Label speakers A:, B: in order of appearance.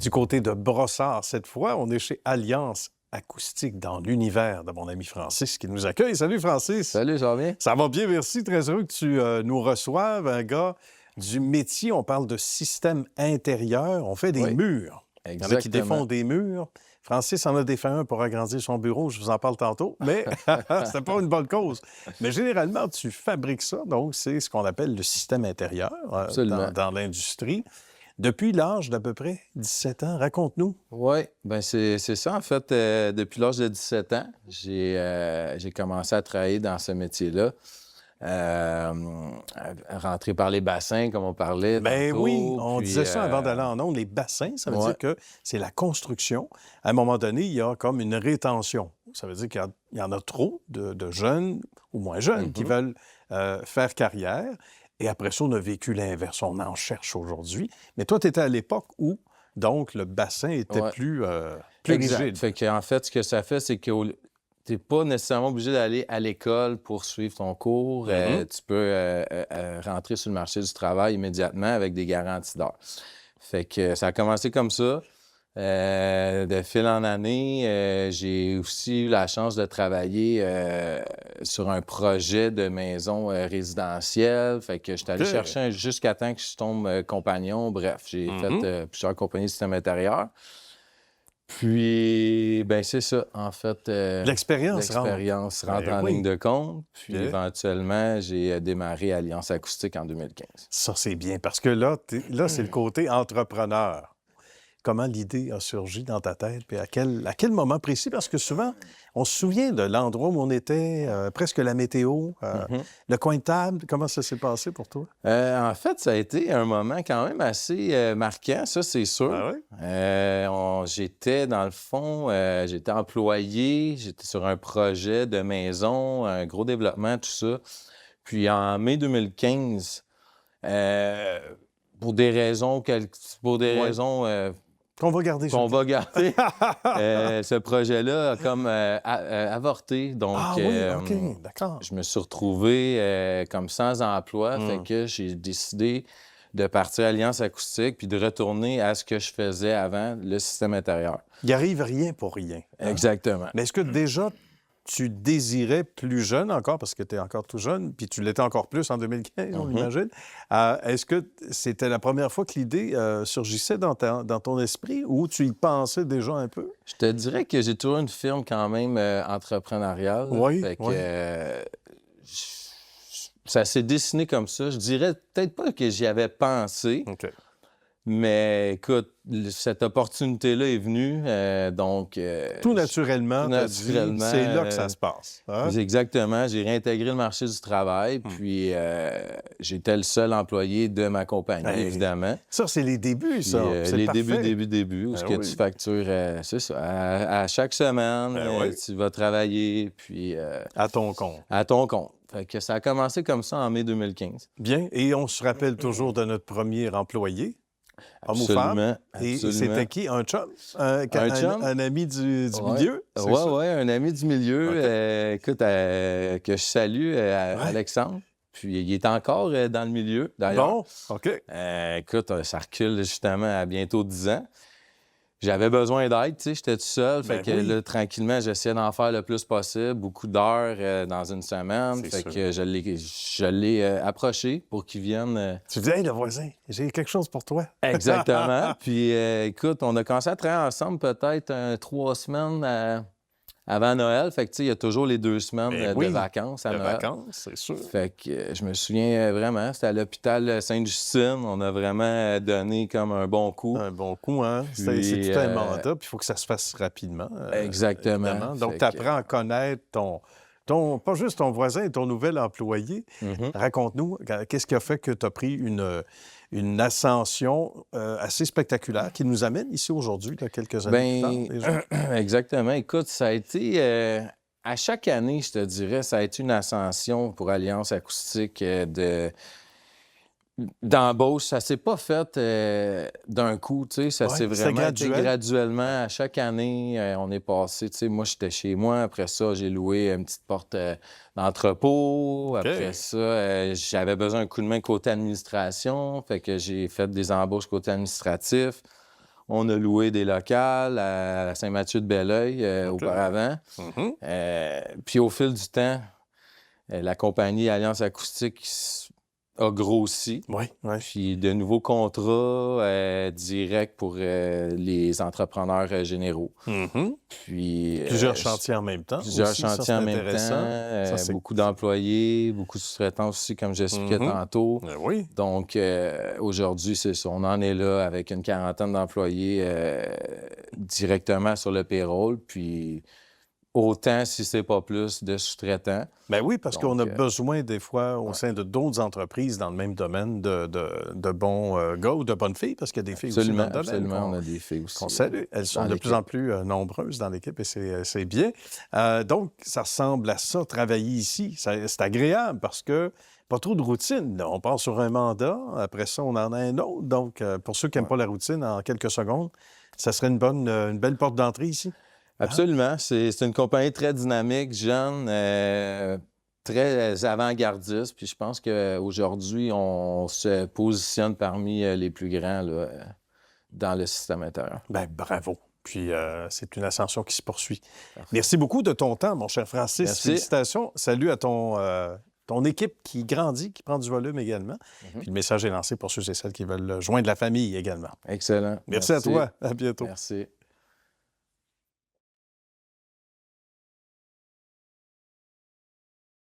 A: Du côté de Brossard, cette fois, on est chez Alliance Acoustique dans l'univers de mon ami Francis qui nous accueille. Salut Francis!
B: Salut, ça va bien?
A: Ça va bien, merci. Très heureux que tu nous reçoives. Un gars du métier, on parle de système intérieur. On fait des
B: Oui,
A: murs. Il y en a qui défont des murs. Francis en a défait un pour agrandir son bureau. Je vous en parle tantôt, mais c'était pas une bonne cause. Mais généralement, tu fabriques ça. Donc, c'est ce qu'on appelle le système intérieur dans l'industrie. Depuis l'âge d'à peu près 17 ans, raconte-nous.
B: Oui, bien c'est ça. En fait, depuis l'âge de 17 ans, j'ai commencé à travailler dans ce métier-là. Rentrer par les bassins, comme on parlait
A: Ben
B: tantôt,
A: oui, on
B: puis,
A: disait ça avant d'aller en ondes. Les bassins, ça veut
B: ouais.
A: dire que c'est la construction. À un moment donné, il y a comme une rétention. Ça veut dire qu'il y en a trop de jeunes ou moins jeunes qui veulent faire carrière. Et après ça, on a vécu l'inverse. On en cherche aujourd'hui. Mais toi, tu étais à l'époque où, donc, le bassin était plus rigide.
B: Fait qu'en fait, ce que ça fait, c'est que tu n'es pas nécessairement obligé d'aller à l'école pour suivre ton cours. Tu peux rentrer sur le marché du travail immédiatement avec des garanties d'heures. Fait que ça a commencé comme ça. De fil en année, j'ai aussi eu la chance de travailler sur un projet de maison résidentielle. Fait que je suis allé chercher jusqu'à temps que je tombe compagnon. Bref, j'ai fait plusieurs compagnies de système intérieur. Puis, ben c'est ça, en fait.
A: L'expérience
B: rentre en ligne de compte. Puis, éventuellement, j'ai démarré Alliance Acoustique en 2015.
A: Ça, c'est bien, parce que là, c'est le côté entrepreneur. Comment l'idée a surgi dans ta tête, puis à quel moment précis? Parce que souvent, on se souvient de l'endroit où on était, presque la météo, le coin de table. Comment ça s'est passé pour toi?
B: En fait, ça a été un moment quand même assez marquant, ça, c'est sûr.
A: Ah oui?
B: J'étais, dans le fond, j'étais employé, j'étais sur un projet de maison, un gros développement, tout ça. Puis en mai 2015, pour des raisons
A: qu'on va garder.
B: Ce projet-là a comme avorté. Donc,
A: OK, d'accord.
B: Je me suis retrouvé comme sans emploi. Fait que j'ai décidé de partir à Alliance Acoustique puis de retourner à ce que je faisais avant, le système intérieur.
A: Il arrive rien pour rien.
B: Exactement.
A: Mais est-ce que déjà, tu désirais plus jeune encore, parce que tu es encore tout jeune, puis tu l'étais encore plus en 2015, on imagine. Est-ce que c'était la première fois que l'idée surgissait dans ton esprit ou tu y pensais déjà un peu?
B: Je te dirais que j'ai toujours une firme quand même entrepreneuriale.
A: Oui,
B: fait que, ça s'est dessiné comme ça. Je dirais peut-être pas que j'y avais pensé.
A: OK.
B: Mais écoute, cette opportunité-là est venue, donc...
A: Tout naturellement, c'est là que ça se passe. Hein?
B: Exactement. J'ai réintégré le marché du travail, puis j'étais le seul employé de ma compagnie, évidemment.
A: Ça, c'est les débuts, ça.
B: C'est les débuts, où tu factures, c'est ça, à chaque semaine, tu vas travailler, puis...
A: à ton compte.
B: À ton compte. Fait que ça a commencé comme ça en mai 2015.
A: Bien. Et on se rappelle toujours de notre premier employé.
B: Absolument.
A: Et c'était qui? Un chum? Un ami du milieu?
B: Oui, un ami du milieu, écoute, que je salue, Alexandre. Puis il est encore dans le milieu, d'ailleurs.
A: Bon, OK.
B: Écoute, ça recule justement à bientôt 10 ans. J'avais besoin d'aide, tu sais, j'étais tout seul. Fait que là, tranquillement, j'essayais d'en faire le plus possible, beaucoup d'heures dans une semaine. Fait que je l'ai approché pour qu'il vienne.
A: Tu dis, hey, le voisin, j'ai quelque chose pour toi.
B: Exactement. Puis écoute, on a commencé à travailler ensemble peut-être 3 semaines avant Noël. Fait que tu sais, il y a toujours les 2 semaines de vacances à Noël.
A: C'est sûr.
B: Fait que je me souviens vraiment, c'était à l'hôpital Sainte-Justine. On a vraiment donné comme un bon coup.
A: Un bon coup, hein? C'est tout un mandat, puis il faut que ça se fasse rapidement.
B: Exactement.
A: Évidemment. Donc, tu apprends à connaître pas juste ton voisin et ton nouvel employé. Raconte-nous, qu'est-ce qui a fait que tu as pris une ascension assez spectaculaire qui nous amène ici aujourd'hui, quelques années plus tard, déjà?
B: Exactement. Écoute, ça a été... à chaque année, je te dirais, ça a été une ascension pour Alliance Acoustique d'embauche. Ça s'est pas fait d'un coup, tu sais. Ça s'est vraiment été graduellement. À chaque année, on est passé, tu sais, moi, j'étais chez moi. Après ça, j'ai loué une petite porte d'entrepôt. Après ça, j'avais besoin d'un coup de main côté administration. Fait que j'ai fait des embauches côté administratif. On a loué des locales à Saint-Mathieu-de-Belleuil auparavant. Puis au fil du temps, la compagnie Alliance Acoustique a grossi.
A: Oui, oui.
B: Puis de nouveaux contrats directs pour les entrepreneurs généraux. Puis,
A: Plusieurs chantiers en même temps.
B: Plusieurs
A: aussi, ça,
B: chantiers
A: c'est
B: en même
A: intéressant.
B: temps. Beaucoup d'employés, beaucoup de sous-traitants aussi, comme j'expliquais tantôt.
A: Oui.
B: Donc, aujourd'hui, c'est ça. On en est là avec une quarantaine d'employés directement sur le payroll. Puis autant, si c'est pas plus, de sous-traitants.
A: Ben oui, parce qu'on a
B: Donc,
A: besoin, des fois, au sein de d'autres entreprises dans le même domaine, de bons gars ou de bonnes filles, parce qu'il y a des filles aussi dans le domaine.
B: Absolument, on a des filles aussi.
A: Qu'on salue. Elles sont de plus en plus nombreuses dans l'équipe et c'est bien. Donc, ça ressemble à ça, travailler ici. C'est agréable parce que pas trop de routine. On part sur un mandat, après ça, on en a un autre. Donc, pour ceux qui n'aiment pas la routine, en quelques secondes, ça serait une belle porte d'entrée ici.
B: Absolument. C'est une compagnie très dynamique, jeune, très avant-gardiste. Puis je pense qu'aujourd'hui, on se positionne parmi les plus grands là, dans le système intérieur.
A: Bien, bravo. Puis c'est une ascension qui se poursuit. Parfait. Merci beaucoup de ton temps, mon cher Francis.
B: Merci.
A: Félicitations. Salut à ton équipe qui grandit, qui prend du volume également. Puis le message est lancé pour ceux et celles qui veulent joindre la famille également.
B: Excellent.
A: Merci à toi. À bientôt.
B: Merci.